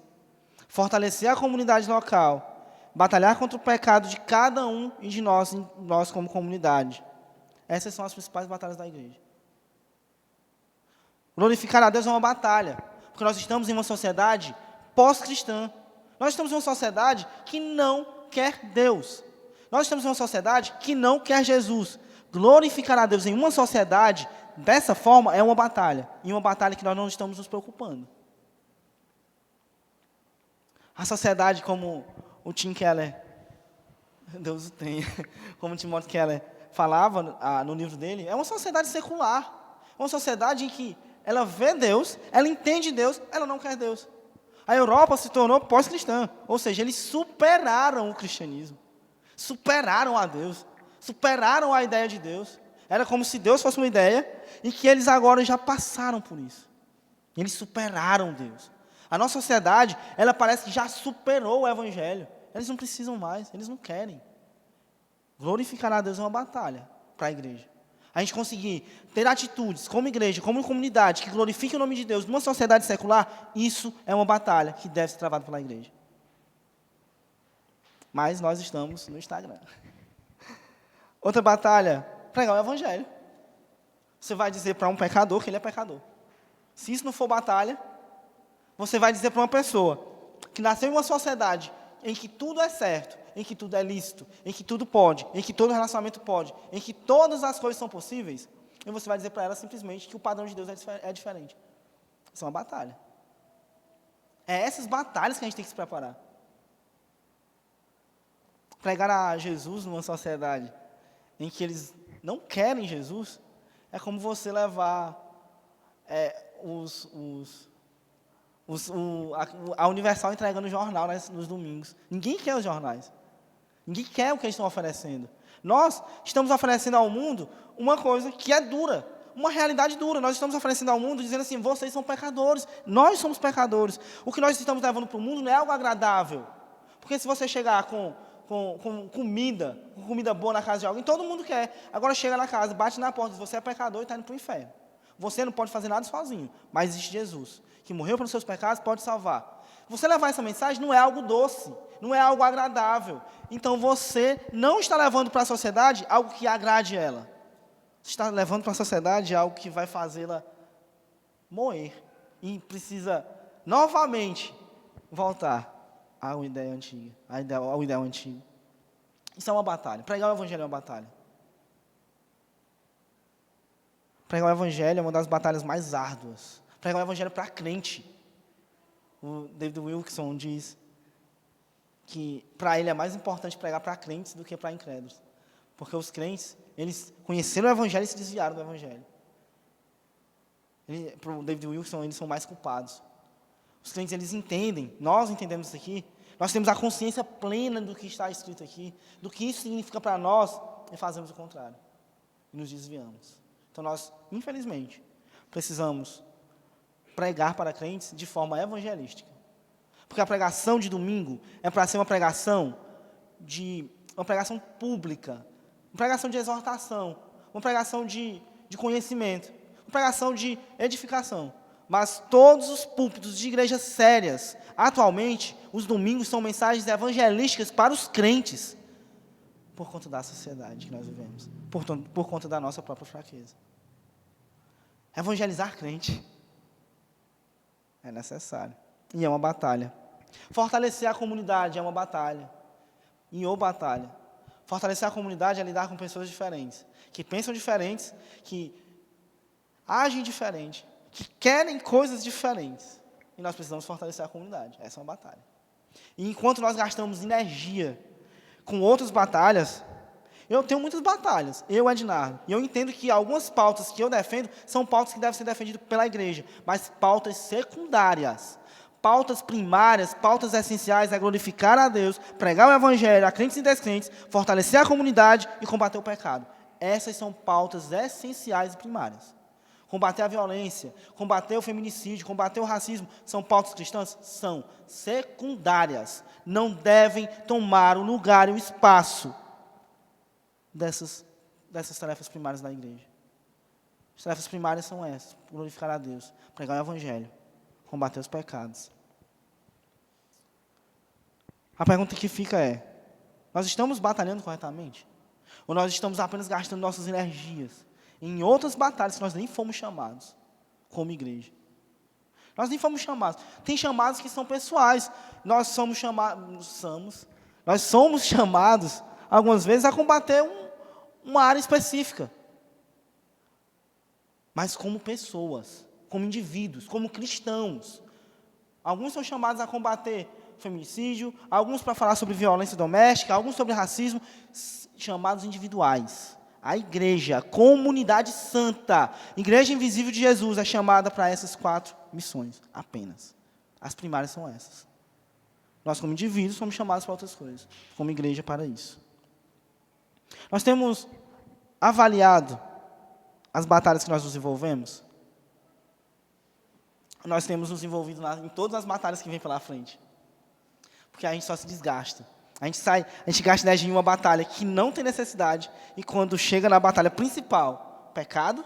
fortalecer a comunidade local, batalhar contra o pecado de cada um e de nós como comunidade. Essas são as principais batalhas da igreja. Glorificar a Deus é uma batalha, porque nós estamos em uma sociedade pós-cristã. Nós estamos em uma sociedade que não quer Deus. Nós estamos em uma sociedade que não quer Jesus. Glorificar a Deus em uma sociedade dessa forma é uma batalha. E uma batalha que nós não estamos nos preocupando. A sociedade, como o Tim Keller, Deus o tenha, como o Timothy Keller falava no livro dele, é uma sociedade secular. É uma sociedade em que ela vê Deus, ela entende Deus, ela não quer Deus. A Europa se tornou pós-cristã, ou seja, eles superaram o cristianismo, superaram a Deus, superaram a ideia de Deus. Era como se Deus fosse uma ideia e que eles agora já passaram por isso. Eles superaram Deus. A nossa sociedade, ela parece que já superou o evangelho. Eles não precisam mais, eles não querem. Glorificar a Deus é uma batalha para a igreja. A gente conseguir ter atitudes como igreja, como comunidade, que glorifiquem o nome de Deus numa sociedade secular, isso é uma batalha que deve ser travada pela igreja. Mas nós estamos no Instagram. Outra batalha, pregar o evangelho. Você vai dizer para um pecador que ele é pecador. Se isso não for batalha, você vai dizer para uma pessoa que nasceu em uma sociedade em que tudo é certo, em que tudo é lícito, em que tudo pode, em que todo relacionamento pode, em que todas as coisas são possíveis, e você vai dizer para ela simplesmente que o padrão de Deus é diferente. Isso é uma batalha. É essas batalhas que a gente tem que se preparar. Pregar a Jesus numa sociedade em que eles não querem Jesus, é como você levar a Universal entregando jornal nos domingos. Ninguém quer os jornais. Ninguém quer o que eles estão oferecendo. Nós estamos oferecendo ao mundo uma coisa que é dura, uma realidade dura. Nós estamos oferecendo ao mundo dizendo assim, vocês são pecadores, nós somos pecadores. O que nós estamos levando para o mundo não é algo agradável. Porque se você chegar com comida boa na casa de alguém, todo mundo quer. Agora chega na casa, bate na porta, diz, você é pecador e está indo para o inferno. Você não pode fazer nada sozinho, mas existe Jesus, que morreu pelos seus pecados, pode salvar. Você levar essa mensagem não é algo doce, não é algo agradável. Então você não está levando para a sociedade algo que agrade ela. Você está levando para a sociedade algo que vai fazê-la moer. E precisa novamente voltar ao ideal antigo. Ao ideal antigo. Isso é uma batalha. Pregar o evangelho é uma batalha. Pregar o evangelho é uma das batalhas mais árduas. Pregar o evangelho para crente. O David Wilkerson diz que para ele é mais importante pregar para crentes do que para incrédulos. Porque os crentes, eles conheceram o evangelho e se desviaram do evangelho. Para o David Wilkerson, eles são mais culpados. Os crentes, eles entendem, nós entendemos isso aqui, nós temos a consciência plena do que está escrito aqui, do que isso significa para nós, e fazemos o contrário. E nos desviamos. Então nós, infelizmente, precisamos pregar para crentes de forma evangelística. Porque a pregação de domingo é para ser uma pregação pública, uma pregação de exortação, uma pregação de conhecimento, uma pregação de edificação. Mas todos os púlpitos de igrejas sérias, atualmente, os domingos são mensagens evangelísticas para os crentes, por conta da sociedade que nós vivemos, por conta da nossa própria fraqueza. Evangelizar crente é necessário, e é uma batalha. Fortalecer a comunidade é uma batalha, e ou batalha. Fortalecer a comunidade é lidar com pessoas diferentes, que pensam diferentes, que agem diferente, que querem coisas diferentes. E nós precisamos fortalecer a comunidade. Essa é uma batalha. E enquanto nós gastamos energia com outras batalhas, eu tenho muitas batalhas, Ednardo, e eu entendo que algumas pautas que eu defendo são pautas que devem ser defendidas pela igreja, mas pautas secundárias. Pautas primárias, pautas essenciais é glorificar a Deus, pregar o evangelho a crentes e descrentes, fortalecer a comunidade e combater o pecado. Essas são pautas essenciais e primárias. Combater a violência, combater o feminicídio, combater o racismo, são pautas cristãs? São secundárias. Não devem tomar o lugar e o espaço dessas tarefas primárias da igreja. As tarefas primárias são essas: glorificar a Deus, pregar o evangelho, combater os pecados. A pergunta que fica é: nós estamos batalhando corretamente? Ou nós estamos apenas gastando nossas energias em outras batalhas que nós nem fomos chamados, como igreja? Nós nem fomos chamados. Tem chamados que são pessoais. Nós somos chamados, algumas vezes, a combater uma área específica. Mas como pessoas, como indivíduos, como cristãos. Alguns são chamados a combater feminicídio, alguns para falar sobre violência doméstica, alguns sobre racismo, chamados individuais. A igreja, a comunidade santa, igreja invisível de Jesus, é chamada para essas 4 missões, apenas. As primárias são essas. Nós, como indivíduos, somos chamados para outras coisas, como igreja, para isso. Nós temos avaliado as batalhas que nós nos envolvemos. Nós temos nos envolvido em todas as batalhas que vêm pela frente. Porque a gente só se desgasta. A gente gasta energia em uma batalha que não tem necessidade, e quando chega na batalha principal, pecado,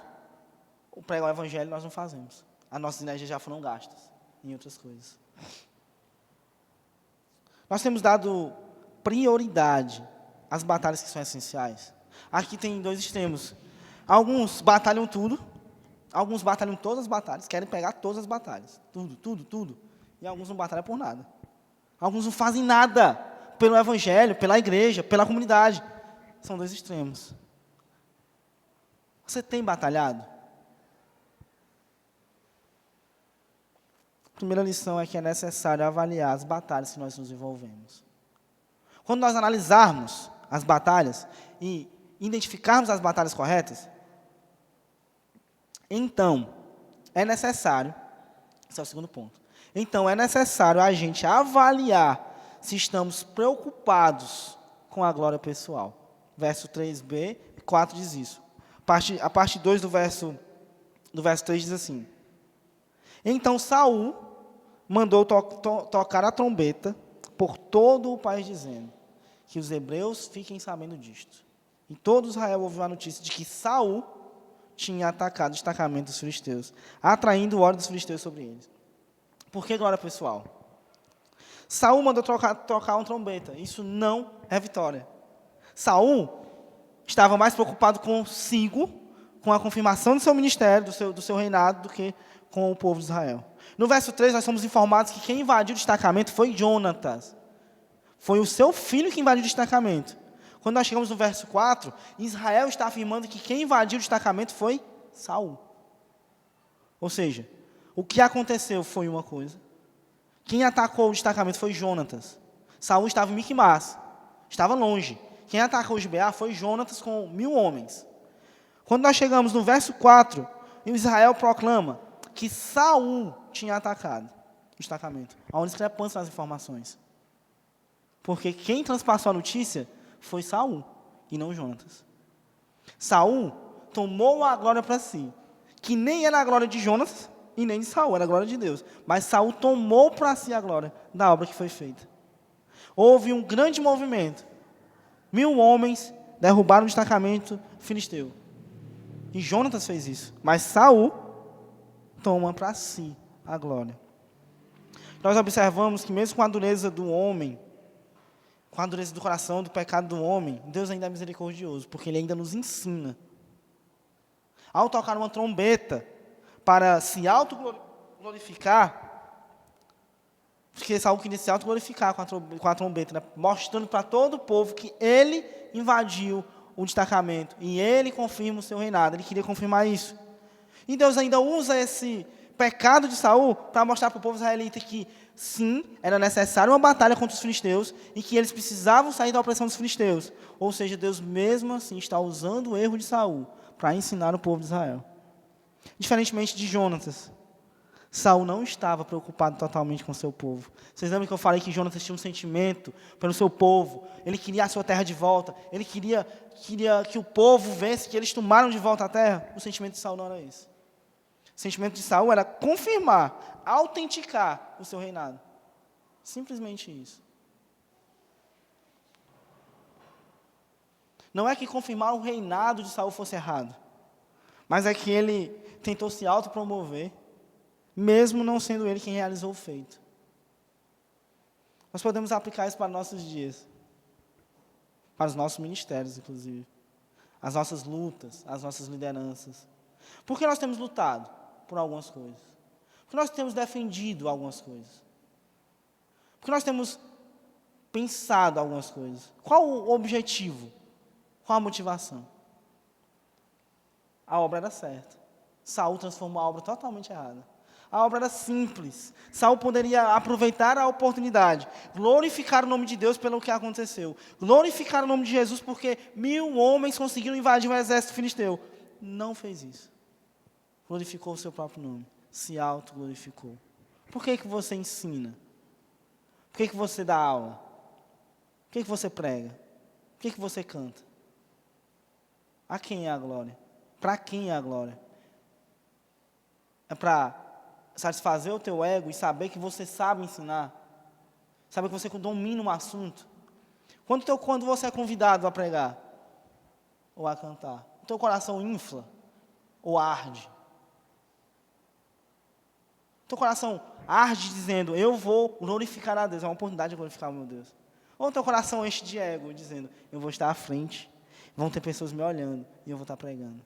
o pregar o evangelho nós não fazemos. As nossas energias já foram gastas em outras coisas. Nós temos dado prioridade às batalhas que são essenciais. Aqui tem 2 extremos. Alguns batalham tudo, alguns batalham todas as batalhas, querem pegar todas as batalhas, tudo. E alguns não batalham por nada. Alguns não fazem nada pelo evangelho, pela igreja, pela comunidade. São 2 extremos. Você tem batalhado? A primeira lição é que é necessário avaliar as batalhas que nós nos envolvemos. Quando nós analisarmos as batalhas e identificarmos as batalhas corretas, então é necessário, esse é o segundo ponto, então é necessário a gente avaliar se estamos preocupados com a glória pessoal. Verso 3b, 4 diz isso. A parte 2 do verso 3 diz assim: então Saul mandou tocar a trombeta por todo o país, dizendo que os hebreus fiquem sabendo disto. E todo Israel ouviu a notícia de que Saul tinha atacado o destacamento dos filisteus, atraindo o ódio dos filisteus sobre eles. Por que glória pessoal? Saul mandou tocar uma trombeta. Isso não é vitória. Saul estava mais preocupado consigo, com a confirmação do seu ministério, do seu reinado, do que com o povo de Israel. No verso 3, nós somos informados que quem invadiu o destacamento foi Jonatas. Foi o seu filho que invadiu o destacamento. Quando nós chegamos no verso 4, Israel está afirmando que quem invadiu o destacamento foi Saul. Ou seja, o que aconteceu foi uma coisa. Quem atacou o destacamento foi Jonatas. Saul estava em Miquimás, estava longe. Quem atacou Gibeá foi Jonatas com 1000 homens. Quando nós chegamos no verso 4, Israel proclama que Saul tinha atacado o destacamento. Há uma discrepância nas informações. Porque quem transpassou a notícia foi Saul e não Jonatas. Saul tomou a glória para si, que nem era a glória de Jonatas e nem de Saul, era a glória de Deus. Mas Saul tomou para si a glória da obra que foi feita. Houve um grande movimento. 1000 homens derrubaram o destacamento filisteu. E Jonatas fez isso. Mas Saul toma para si a glória. Nós observamos que mesmo com a dureza do homem, com a dureza do coração, do pecado do homem, Deus ainda é misericordioso, porque Ele ainda nos ensina. Ao tocar uma trombeta, para se autoglorificar, porque Saul queria se autoglorificar com a trombeta, né? Mostrando para todo o povo que ele invadiu o destacamento, e ele confirma o seu reinado, ele queria confirmar isso. E Deus ainda usa esse pecado de Saul para mostrar para o povo israelita que, sim, era necessária uma batalha contra os filisteus, e que eles precisavam sair da opressão dos filisteus. Ou seja, Deus mesmo assim está usando o erro de Saul para ensinar o povo de Israel. Diferentemente de Jonatas, Saul não estava preocupado totalmente com o seu povo. Vocês lembram que eu falei que Jonatas tinha um sentimento pelo seu povo? Ele queria a sua terra de volta. Ele queria que o povo visse que eles tomaram de volta a terra. O sentimento de Saul não era esse. O sentimento de Saul era confirmar, autenticar o seu reinado. Simplesmente isso. Não é que confirmar o reinado de Saul fosse errado, mas é que ele tentou se autopromover, mesmo não sendo ele quem realizou o feito. Nós podemos aplicar isso para nossos dias, para os nossos ministérios, inclusive, as nossas lutas, as nossas lideranças. Por que nós temos lutado por algumas coisas? Porque nós temos defendido algumas coisas. Porque nós temos pensado algumas coisas. Qual o objetivo? Qual a motivação? A obra era certa. Saul transformou a obra totalmente errada. A obra era simples. Saul poderia aproveitar a oportunidade, glorificar o nome de Deus pelo que aconteceu, glorificar o nome de Jesus porque 1000 homens conseguiram invadir o exército filisteu. Não fez isso. Glorificou o seu próprio nome. Se autoglorificou. Por que você ensina? Por que você dá aula? Por que você prega? Por que você canta? A quem é a glória? Para quem é a glória? É para satisfazer o teu ego e saber que você sabe ensinar? Saber que você domina um assunto? Quando você é convidado a pregar ou a cantar, o teu coração infla ou arde? O teu coração arde dizendo, eu vou glorificar a Deus, é uma oportunidade de glorificar o meu Deus. Ou o teu coração enche de ego, dizendo, eu vou estar à frente, vão ter pessoas me olhando e eu vou estar pregando.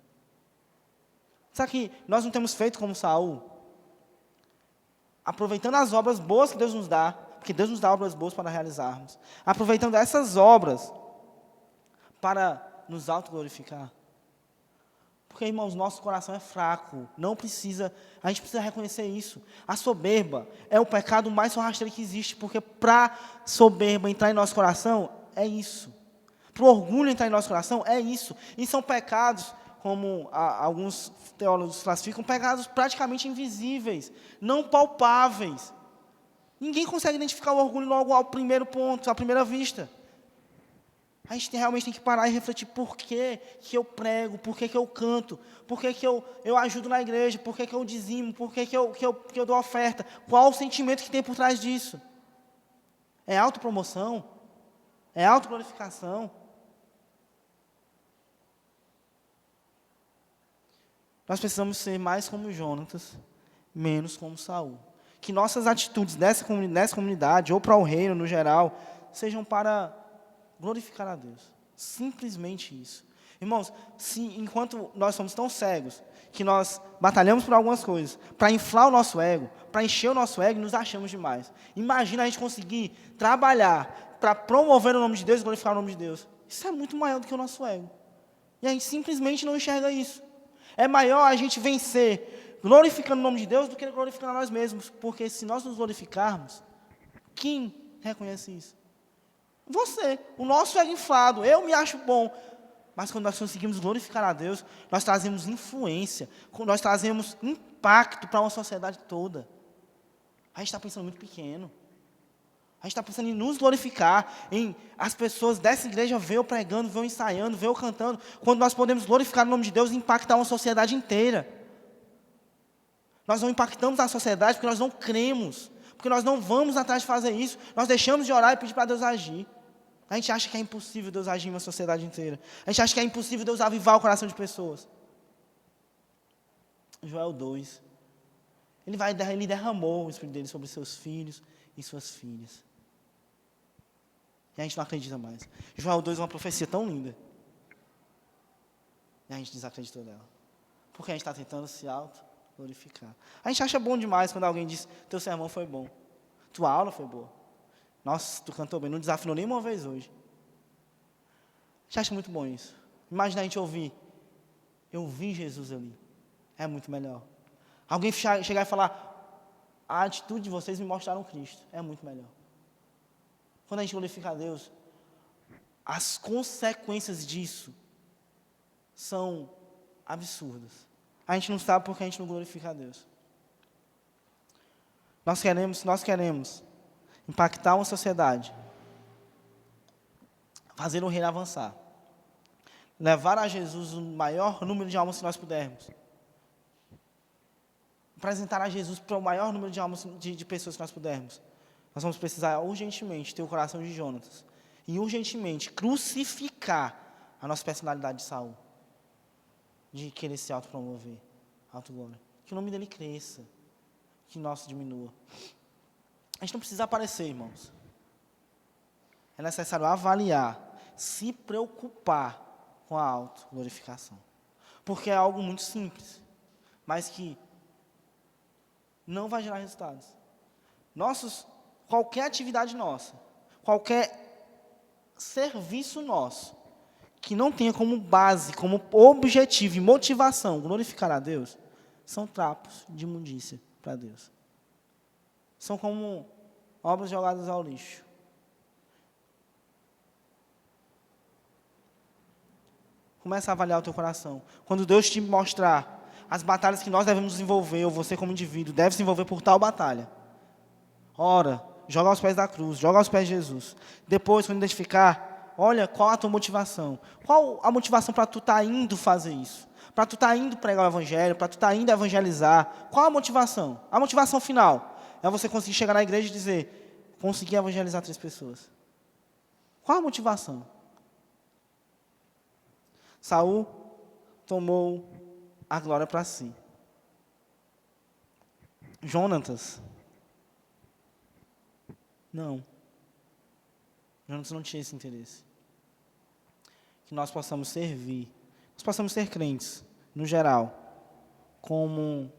Sabe que nós não temos feito como Saul? Aproveitando as obras boas que Deus nos dá, porque Deus nos dá obras boas para realizarmos. Aproveitando essas obras para nos autoglorificar. Porque, irmãos, nosso coração é fraco. A gente precisa reconhecer isso. A soberba é o pecado mais rasteiro que existe, porque para soberba entrar em nosso coração, é isso. Para o orgulho entrar em nosso coração, é isso. E são pecados, como alguns teólogos classificam, pecados praticamente invisíveis, não palpáveis. Ninguém consegue identificar o orgulho logo ao primeiro ponto, à primeira vista. A gente realmente tem que parar e refletir por que eu prego, por que eu canto, por que eu ajudo na igreja, por que eu dizimo, por que eu dou oferta. Qual o sentimento que tem por trás disso? É autopromoção? É autoglorificação? Nós precisamos ser mais como Jonatas, menos como Saul. Que nossas atitudes nessa comunidade, ou para o reino no geral, sejam para glorificar a Deus. Simplesmente isso. Irmãos, se enquanto nós somos tão cegos, que nós batalhamos por algumas coisas, para inflar o nosso ego, para encher o nosso ego, nos achamos demais. Imagina a gente conseguir trabalhar para promover o nome de Deus e glorificar o nome de Deus. Isso é muito maior do que o nosso ego. E a gente simplesmente não enxerga isso. É maior a gente vencer glorificando o nome de Deus do que glorificando a nós mesmos. Porque se nós nos glorificarmos, quem reconhece isso? Você. O nosso ego inflado. Eu me acho bom. Mas quando nós conseguimos glorificar a Deus, nós trazemos influência, nós trazemos impacto para uma sociedade toda. A gente está pensando muito pequeno. A gente está pensando em nos glorificar, em as pessoas dessa igreja ver eu pregando, ver eu ensaiando, ver eu cantando, quando nós podemos glorificar o nome de Deus e impactar uma sociedade inteira. Nós não impactamos a sociedade porque nós não cremos, porque nós não vamos atrás de fazer isso, nós deixamos de orar e pedir para Deus agir. A gente acha que é impossível Deus agir em uma sociedade inteira. A gente acha que é impossível Deus avivar o coração de pessoas. Joel 2. Ele derramou o Espírito dele sobre seus filhos e suas filhas. E a gente não acredita mais. Joel 2 é uma profecia tão linda. E a gente desacreditou dela. Porque a gente está tentando se auto-glorificar. A gente acha bom demais quando alguém diz, teu sermão foi bom. Tua aula foi boa. Nossa, tu cantou bem, não desafinou nenhuma vez hoje. A gente acha muito bom isso. Imagina a gente ouvir, eu vi Jesus ali. É muito melhor. Alguém chegar e falar, a atitude de vocês me mostraram Cristo. É muito melhor. Quando a gente glorifica a Deus, as consequências disso são absurdas. A gente não sabe porque a gente não glorifica a Deus. Nós queremos impactar uma sociedade, fazer o reino avançar, levar a Jesus o maior número de almas que nós pudermos, apresentar a Jesus para o maior número de almas de pessoas que nós pudermos. Nós vamos precisar urgentemente ter o coração de Jonatas e urgentemente crucificar a nossa personalidade de Saul, de querer se autopromover, autoglória. Que o nome dele cresça, que o nosso diminua. A gente não precisa aparecer, irmãos. É necessário avaliar, se preocupar com a autoglorificação. Porque é algo muito simples, mas que não vai gerar resultados. Qualquer atividade nossa, qualquer serviço nosso, que não tenha como base, como objetivo e motivação glorificar a Deus, são trapos de imundícia para Deus. São como obras jogadas ao lixo. Começa a avaliar o teu coração. Quando Deus te mostrar as batalhas que nós devemos desenvolver, ou você como indivíduo deve se envolver por tal batalha, ora, joga aos pés da cruz, joga aos pés de Jesus. Depois, quando identificar, olha qual a tua motivação. Qual a motivação para tu estar indo fazer isso? Para tu estar indo pregar o evangelho, para tu estar indo evangelizar. Qual a motivação? A motivação final é você conseguir chegar na igreja e dizer, consegui evangelizar 3 pessoas. Qual a motivação? Saul tomou a glória para si. Jonatas, não. Jonatas não tinha esse interesse. Que nós possamos servir, nós possamos ser crentes, no geral, como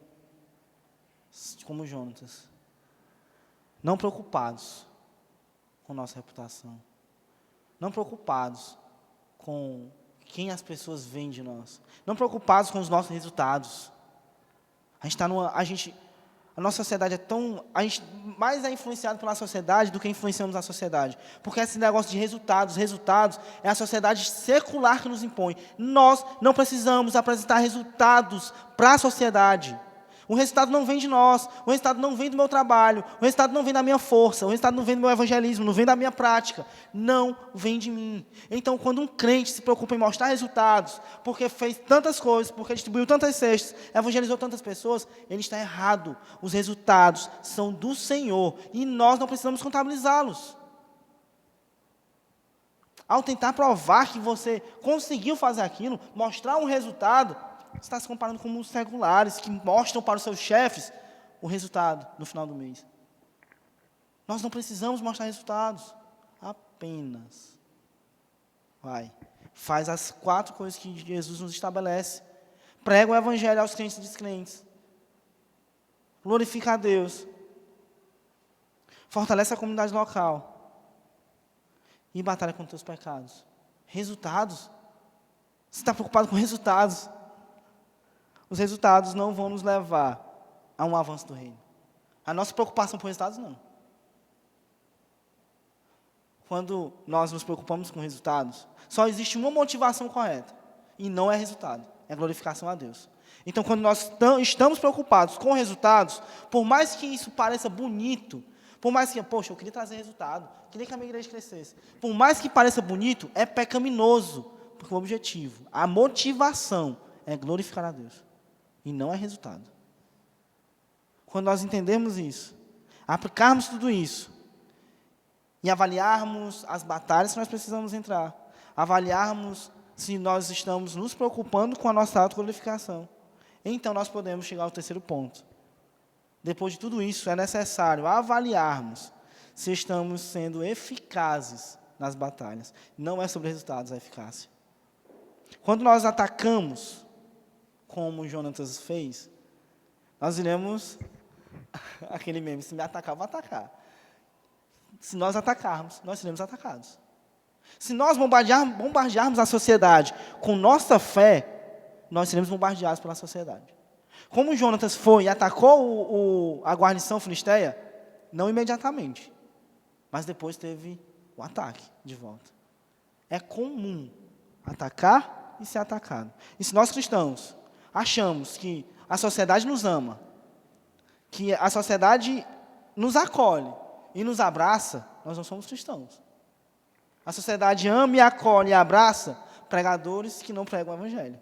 Jonatas. Não preocupados com nossa reputação. Não preocupados com quem as pessoas veem de nós. Não preocupados com os nossos resultados. A nossa sociedade a gente mais é influenciado pela sociedade do que influenciamos a sociedade. Porque esse negócio de resultados é a sociedade secular que nos impõe. Nós não precisamos apresentar resultados para a sociedade. O resultado não vem de nós, o resultado não vem do meu trabalho, o resultado não vem da minha força, o resultado não vem do meu evangelismo, não vem da minha prática, não vem de mim. Então, quando um crente se preocupa em mostrar resultados, porque fez tantas coisas, porque distribuiu tantas cestas, evangelizou tantas pessoas, ele está errado. Os resultados são do Senhor e nós não precisamos contabilizá-los. Ao tentar provar que você conseguiu fazer aquilo, mostrar um resultado, você está se comparando com os seculares que mostram para os seus chefes o resultado no final do mês. Nós não precisamos mostrar resultados. Apenas faz as 4 coisas que Jesus nos estabelece. Prega o evangelho aos crentes e descrentes. Glorifica a Deus. Fortalece a comunidade local. E batalha contra os teus pecados. Resultados? Você está preocupado com resultados? Os resultados não vão nos levar a um avanço do reino. A nossa preocupação com resultados, não. Quando nós nos preocupamos com resultados, só existe uma motivação correta. E não é resultado. É glorificação a Deus. Então, quando nós estamos preocupados com resultados, por mais que isso pareça bonito, por mais que, poxa, eu queria trazer resultado, queria que a minha igreja crescesse. Por mais que pareça bonito, é pecaminoso. Porque o objetivo, a motivação é glorificar a Deus. E não é resultado. Quando nós entendermos isso, aplicarmos tudo isso, e avaliarmos as batalhas que nós precisamos entrar, avaliarmos se nós estamos nos preocupando com a nossa autoglorificação, então nós podemos chegar ao terceiro ponto. Depois de tudo isso, é necessário avaliarmos se estamos sendo eficazes nas batalhas. Não é sobre resultados a eficácia. Quando nós atacamos, como Jonatas fez, nós iremos aquele meme, se me atacar, eu vou atacar. Se nós atacarmos, nós seremos atacados. Se nós bombardearmos a sociedade com nossa fé, nós seremos bombardeados pela sociedade. Como Jonatas foi e atacou a guarnição filisteia, não imediatamente, mas depois teve o ataque de volta. É comum atacar e ser atacado. E se nós cristãos achamos que a sociedade nos ama, que a sociedade nos acolhe e nos abraça, nós não somos cristãos. A sociedade ama e acolhe e abraça pregadores que não pregam o evangelho.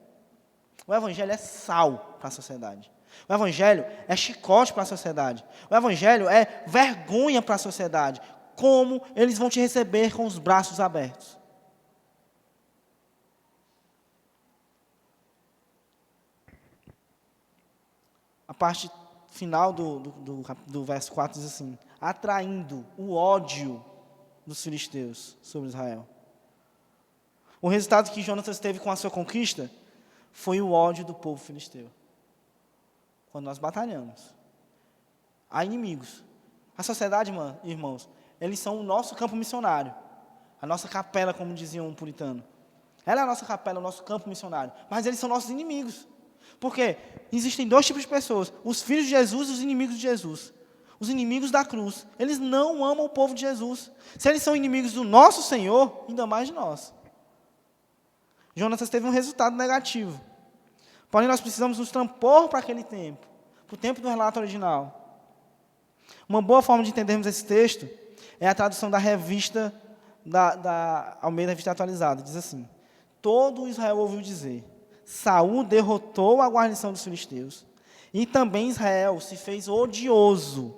O evangelho é sal para a sociedade. O evangelho é chicote para a sociedade. O evangelho é vergonha para a sociedade. Como eles vão te receber com os braços abertos? A parte final do verso 4 diz assim: atraindo o ódio dos filisteus sobre Israel. O resultado que Jonatas teve com a sua conquista foi o ódio do povo filisteu. Quando nós batalhamos, há inimigos. A sociedade, irmãos, eles são o nosso campo missionário. A nossa capela, como dizia um puritano. Ela é a nossa capela, o nosso campo missionário. Mas eles são nossos inimigos. Porque existem 2 tipos de pessoas: os filhos de Jesus e os inimigos de Jesus. Os inimigos da cruz. Eles não amam o povo de Jesus. Se eles são inimigos do nosso Senhor, ainda mais de nós. Jonatas teve um resultado negativo. Porém, nós precisamos nos transpor para aquele tempo, para o tempo do relato original. Uma boa forma de entendermos esse texto é a tradução da revista, da Almeida Revista Atualizada. Diz assim: todo Israel ouviu dizer: Saul derrotou a guarnição dos filisteus, e também Israel se fez odioso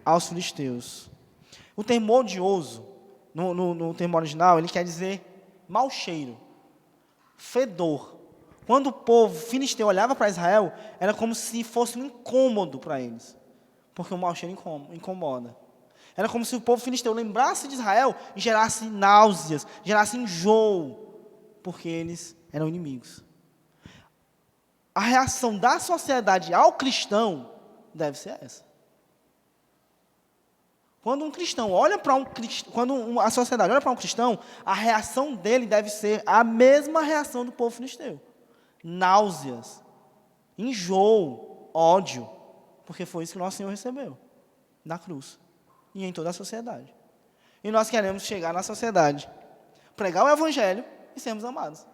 aos filisteus. O termo odioso, no termo original, ele quer dizer mau cheiro, fedor. Quando o povo filisteu olhava para Israel, era como se fosse um incômodo para eles, porque o mau cheiro incomoda. Era como se o povo filisteu lembrasse de Israel e gerasse náuseas, gerasse enjoo, porque eles eram inimigos. A reação da sociedade ao cristão deve ser essa. Quando um cristão olha para quando a sociedade olha para um cristão, a reação dele deve ser a mesma reação do povo filisteu. Náuseas, enjoo, ódio, porque foi isso que nosso Senhor recebeu na cruz e em toda a sociedade. E nós queremos chegar na sociedade, pregar o evangelho e sermos amados.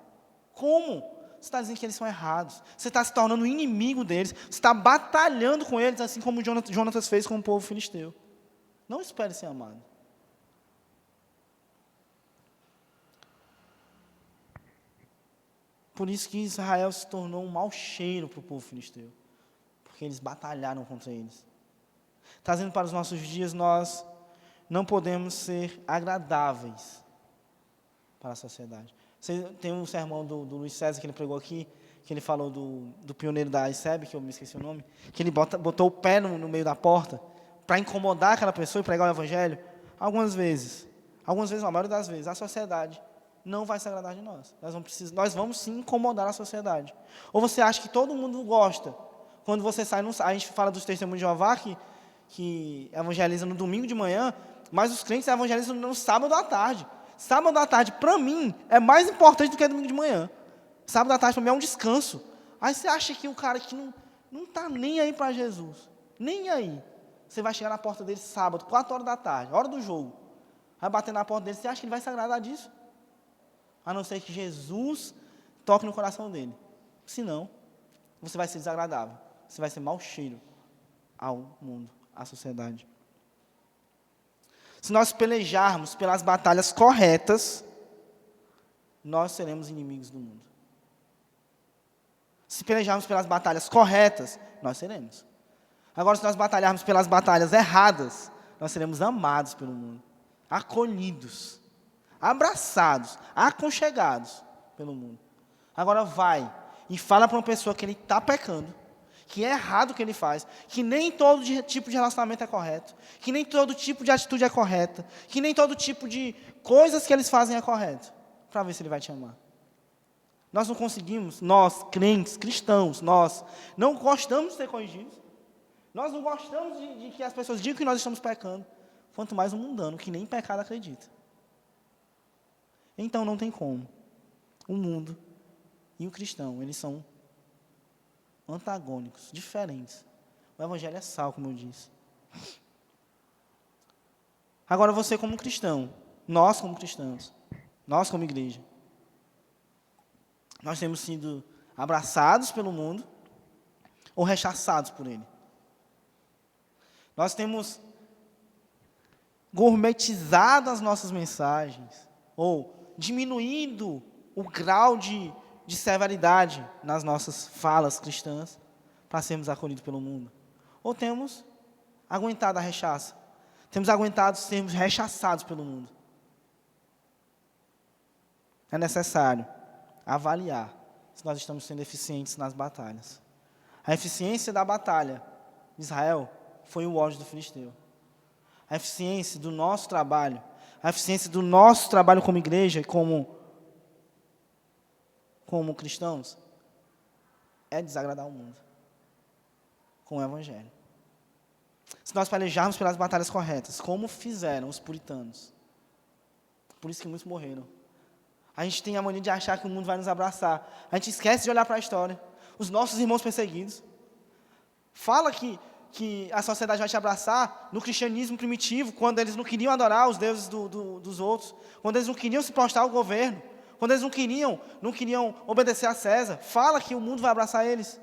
Como? Você está dizendo que eles são errados. Você está se tornando inimigo deles. Você está batalhando com eles, assim como Jonatas fez com o povo filisteu. Não espere ser amado. Por isso que Israel se tornou um mau cheiro para o povo filisteu. Porque eles batalharam contra eles. Trazendo para os nossos dias, nós não podemos ser agradáveis para a sociedade. Tem um sermão do Luiz César que ele pregou aqui, que ele falou do pioneiro da ICEB, que eu me esqueci o nome, que ele botou o pé no meio da porta para incomodar aquela pessoa e pregar o evangelho, algumas vezes, não, a maioria das vezes, a sociedade não vai se agradar de nós. Nós vamos sim incomodar a sociedade. Ou você acha que todo mundo gosta? Quando você sai, a gente fala dos testemunhos de Jeová, que evangelizam no domingo de manhã, mas os crentes evangelizam no sábado à tarde. Sábado à tarde, para mim, é mais importante do que domingo de manhã. Sábado à tarde, para mim, é um descanso. Aí você acha que o cara que não está nem aí para Jesus, nem aí, você vai chegar na porta dele sábado, 4 horas da tarde, hora do jogo, vai bater na porta dele, você acha que ele vai se agradar disso? A não ser que Jesus toque no coração dele. Senão, você vai ser desagradável. Você vai ser mau cheiro ao mundo, à sociedade. Se nós pelejarmos pelas batalhas corretas, nós seremos inimigos do mundo. Se pelejarmos pelas batalhas corretas, nós seremos. Agora, se nós batalharmos pelas batalhas erradas, nós seremos amados pelo mundo, acolhidos, abraçados, aconchegados pelo mundo. Agora vai e fala para uma pessoa que ele está pecando, que é errado o que ele faz, que nem todo tipo de relacionamento é correto, que nem todo tipo de atitude é correta, que nem todo tipo de coisas que eles fazem é correto, para ver se ele vai te amar. Nós não conseguimos, nós, crentes, cristãos, nós não gostamos de ser corrigidos, nós não gostamos de que as pessoas digam que nós estamos pecando, quanto mais um mundano que nem em pecado acredita. Então não tem como. O mundo e o cristão, eles são antagônicos, diferentes. O evangelho é sal, como eu disse. Agora você como cristão, nós como cristãos, nós como igreja, nós temos sido abraçados pelo mundo ou rechaçados por ele. Nós temos gourmetizado as nossas mensagens ou diminuído o grau de severidade nas nossas falas cristãs para sermos acolhidos pelo mundo. Ou temos aguentado a rechaça. Temos aguentado sermos rechaçados pelo mundo. É necessário avaliar se nós estamos sendo eficientes nas batalhas. A eficiência da batalha de Israel foi o ódio do filisteu. A eficiência do nosso trabalho, como igreja e como cristãos, é desagradar o mundo com o evangelho. Se nós pelejarmos pelas batalhas corretas, como fizeram os puritanos, por isso que muitos morreram. A gente tem a mania de achar que o mundo vai nos abraçar. A gente esquece de olhar para a história. Os nossos irmãos perseguidos. Fala que a sociedade vai te abraçar no cristianismo primitivo, quando eles não queriam adorar os deuses dos outros, quando eles não queriam se prostrar ao governo, quando eles não queriam obedecer a César. Fala que o mundo vai abraçar eles.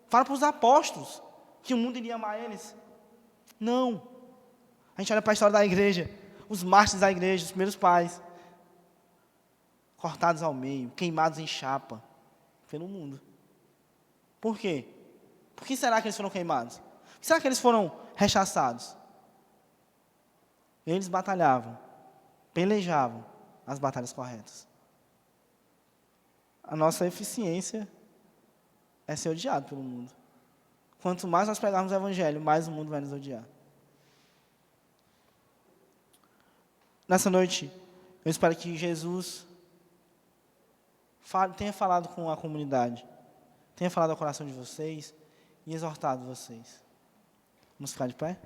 Fala para os apóstolos que o mundo iria amar eles. Não. A gente olha para a história da igreja, os mártires da igreja, os primeiros pais, cortados ao meio, queimados em chapa, pelo mundo. Por quê? Por que será que eles foram queimados? Por que será que eles foram rechaçados? Eles batalhavam, pelejavam as batalhas corretas. A nossa eficiência é ser odiado pelo mundo. Quanto mais nós pregarmos o evangelho, mais o mundo vai nos odiar. Nessa noite, eu espero que Jesus tenha falado com a comunidade, tenha falado ao coração de vocês e exortado vocês. Vamos ficar de pé?